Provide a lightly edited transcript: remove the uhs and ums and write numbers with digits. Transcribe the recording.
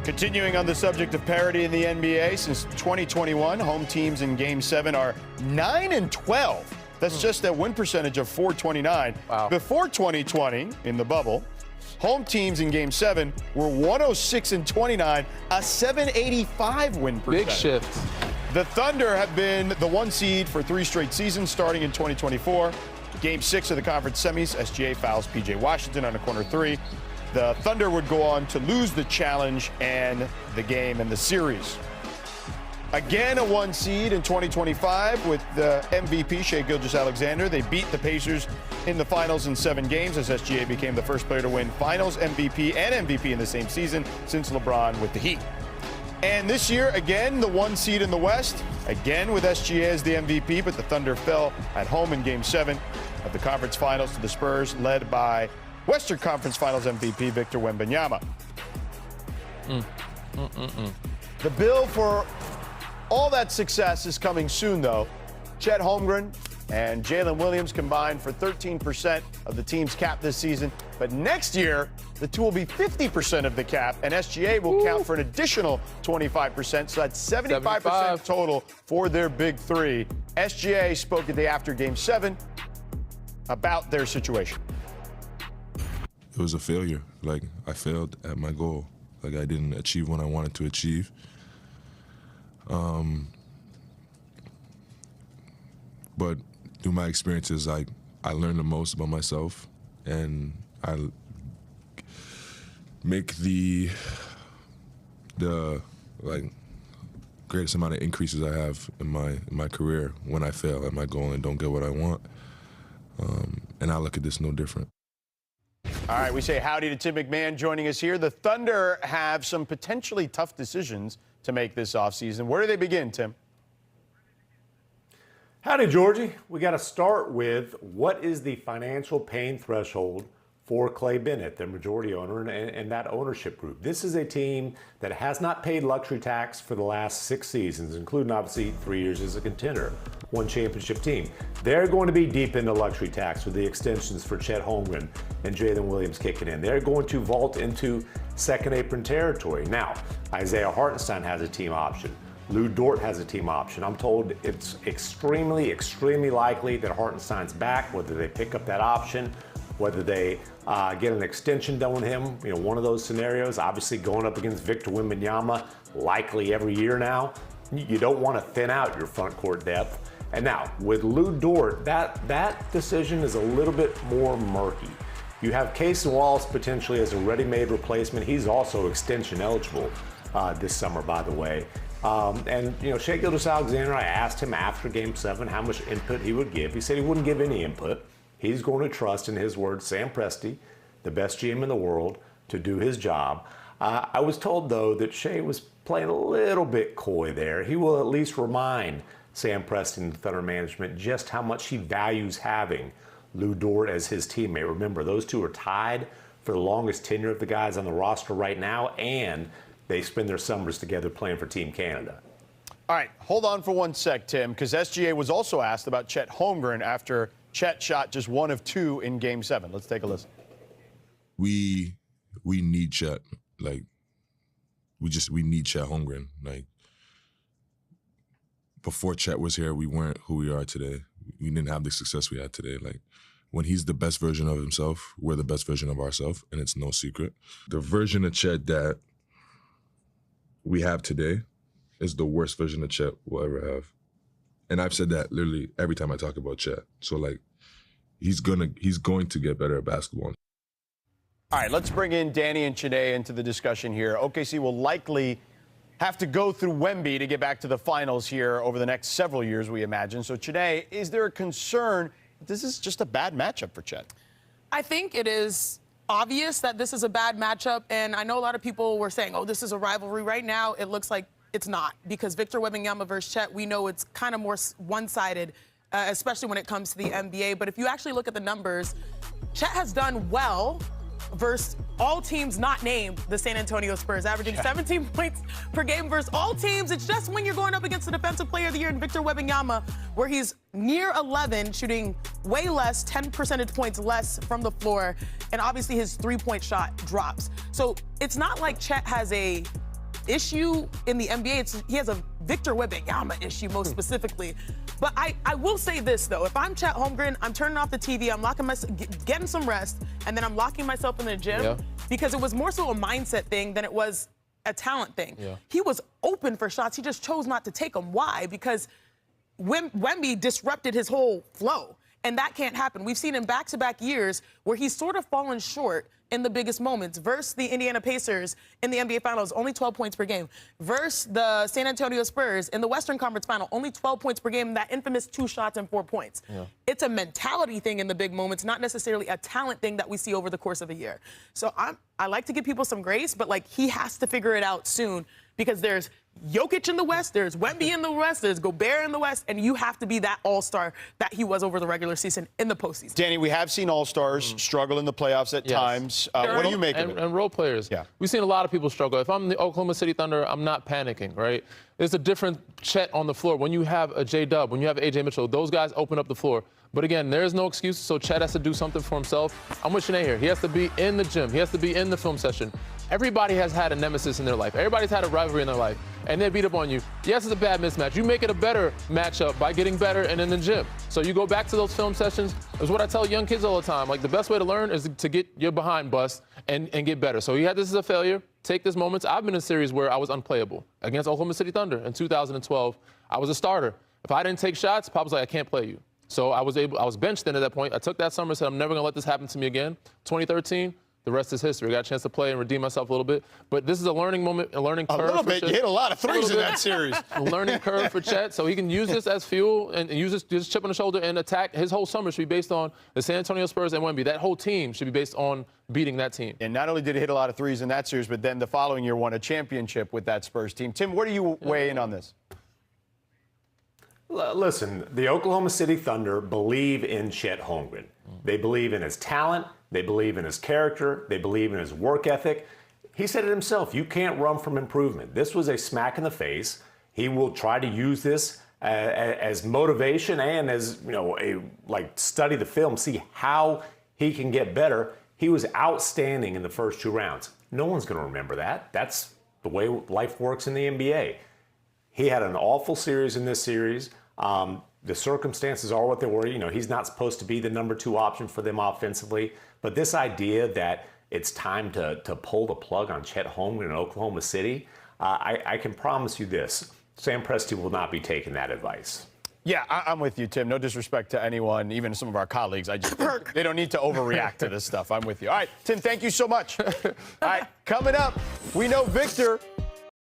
Continuing on the subject of parity in the NBA, since 2021, home teams in Game 7 are 9-12. That's just a win percentage of .429. Wow. Before 2020, in the bubble, home teams in Game 7 were 106-29, a .785 win percentage. Big shift. The Thunder have been the 1 seed for 3 straight seasons, starting in 2024. Game 6 of the conference semis, SGA fouls P.J. Washington on a corner 3. The Thunder would go on to lose the challenge and the game and the series. Again, a 1 seed in 2025 with the MVP, Shai Gilgeous-Alexander. They beat the Pacers in the finals in 7 games as SGA became the first player to win finals MVP and MVP in the same season since LeBron with the Heat. And this year, again, the 1 seed in the West, again with SGA as the MVP, but the Thunder fell at home in Game 7 of the conference finals to the Spurs, led by Western Conference Finals MVP Victor Wembanyama. The bill for all that success is coming soon, though. Chet Holmgren and Jalen Williams combined for 13% of the team's cap this season. But next year, the two will be 50% of the cap, and SGA will count for an additional 25%. So that's 75% total for their big three. SGA spoke the day after Game 7 about their situation. It was a failure. Like, I failed at my goal. Like, I didn't achieve what I wanted to achieve. But through my experiences, I learned the most about myself, and I make the like greatest amount of increases I have in my career when I fail at my goal and don't get what I want. And I look at this no different. All right, we say howdy to Tim McMahon joining us here. The Thunder have some potentially tough decisions to make this offseason. Where do they begin, Tim? Howdy, Georgie. We got to start with what is the financial pain threshold for Clay Bennett, the majority owner, and that ownership group. This is a team that has not paid luxury tax for the last 6 seasons, including obviously 3 years as a contender, 1 championship team. They're going to be deep into luxury tax with the extensions for Chet Holmgren and Jalen Williams kicking in. They're going to vault into second apron territory. Now, Isaiah Hartenstein has a team option. Lou Dort has a team option. I'm told it's extremely, extremely likely that Hartenstein's back, whether they pick up that option, whether they get an extension done with him, one of those scenarios. Obviously going up against Victor Wembanyama likely every year now. You don't want to thin out your front court depth. And now with Lou Dort, that decision is a little bit more murky. You have Casey Wallace potentially as a ready-made replacement. He's also extension eligible this summer, by the way. And Shai Gilgeous-Alexander, I asked him after Game 7 how much input he would give. He said he wouldn't give any input. He's going to trust, in his words, Sam Presti, the best GM in the world, to do his job. I was told, though, that Shai was playing a little bit coy there. He will at least remind Sam Presti and the Thunder management just how much he values having Lou Dort as his teammate. Remember, those two are tied for the longest tenure of the guys on the roster right now, and they spend their summers together playing for Team Canada. All right, hold on for 1 sec, Tim, because SGA was also asked about Chet Holmgren after Chet shot just 1 of 2 in Game 7. Let's take a listen. We need Chet. Like, we need Chet Holmgren. Like, before Chet was here, we weren't who we are today. We didn't have the success we had today. Like, when he's the best version of himself, we're the best version of ourselves, and it's no secret. The version of Chet that we have today is the worst version of Chet we'll ever have. And I've said that literally every time I talk about Chet. So, like, he's going to get better at basketball. All right, let's bring in Danny and Chiney into the discussion here. OKC will likely have to go through Wemby to get back to the finals here over the next several years, we imagine. So, Chiney, is there a concern that this is just a bad matchup for Chet? I think it is obvious that this is a bad matchup, and I know a lot of people were saying, oh, this is a rivalry. Right now, it looks like it's not, because Victor Wembanyama versus Chet, we know it's kind of more one-sided, especially when it comes to the NBA. But if you actually look at the numbers, Chet has done well versus all teams not named the San Antonio Spurs, averaging 17 points per game versus all teams. It's just when you're going up against the Defensive Player of the Year in Victor Wembanyama, where he's near 11, shooting way less, 10 percentage points less from the floor, and obviously his three-point shot drops. So it's not like Chet has a issue in the NBA, he has a Victor Wembanyama issue most specifically. But I will say this, though. If I'm Chet Holmgren, I'm turning off the TV, I'm locking myself, getting some rest, and then I'm locking myself in the gym because it was more so a mindset thing than it was a talent thing. He was open for shots. He just chose not to take them. Why? Because Wemby disrupted his whole flow. And that can't happen. We've seen in back-to-back years where he's sort of fallen short in the biggest moments. Versus the Indiana Pacers in the NBA Finals, only 12 points per game. Versus the San Antonio Spurs in the Western Conference Final, only 12 points per game, that infamous 2 shots and 4 points. It's a mentality thing in the big moments, not necessarily a talent thing that we see over the course of a year. So I like to give people some grace, but, like, he has to figure it out soon because there's Jokic in the West, there's Wemby in the West, there's Gobert in the West, and you have to be that all-star that he was over the regular season in the postseason. Danny, we have seen all-stars struggle in the playoffs at times. What do you make of it? And role players. We've seen a lot of people struggle. If I'm the Oklahoma City Thunder, I'm not panicking, right? There's a different Chet on the floor. When you have a J-Dub, when you have A.J. Mitchell, those guys open up the floor. But again, there's no excuse, so Chet has to do something for himself. I'm with Shanae here. He has to be in the gym. He has to be in the film session. Everybody has had a nemesis in their life. Everybody's had a rivalry in their life, and they beat up on you. Yes, it's a bad mismatch. You make it a better matchup by getting better and in the gym. So you go back to those film sessions. It's what I tell young kids all the time. Like, the best way to learn is to get your behind bust and get better. So he had this as a failure. Take this moments. I've been in a series where I was unplayable. Against Oklahoma City Thunder in 2012, I was a starter. If I didn't take shots, Pop was like, I can't play you. So I was benched then at that point. I took that summer and said, I'm never going to let this happen to me again. 2013, the rest is history. I got a chance to play and redeem myself a little bit. But this is a learning moment, a learning curve. A little bit. You hit a lot of threes in that series. A learning curve for Chet. So he can use this as fuel and use this chip on the shoulder and attack. His whole summer should be based on the San Antonio Spurs and Wemby. That whole team should be based on beating that team. And not only did he hit a lot of threes in that series, but then the following year won a championship with that Spurs team. Tim, where do you weigh in on this? Listen, the Oklahoma City Thunder believe in Chet Holmgren. They believe in his talent. They believe in his character. They believe in his work ethic. He said it himself, you can't run from improvement. This was a smack in the face. He will try to use this as motivation and as, study the film, see how he can get better. He was outstanding in the first 2 rounds. No one's going to remember that. That's the way life works in the NBA. He had an awful series in this series. The circumstances are what they were. He's not supposed to be the number 2 option for them offensively. But this idea that it's time to pull the plug on Chet Holmgren in Oklahoma City, I can promise you this. Sam Presti will not be taking that advice. Yeah, I'm with you, Tim. No disrespect to anyone, even some of our colleagues. Perk. They don't need to overreact to this stuff. I'm with you. All right, Tim, thank you so much. All right, coming up, we know Victor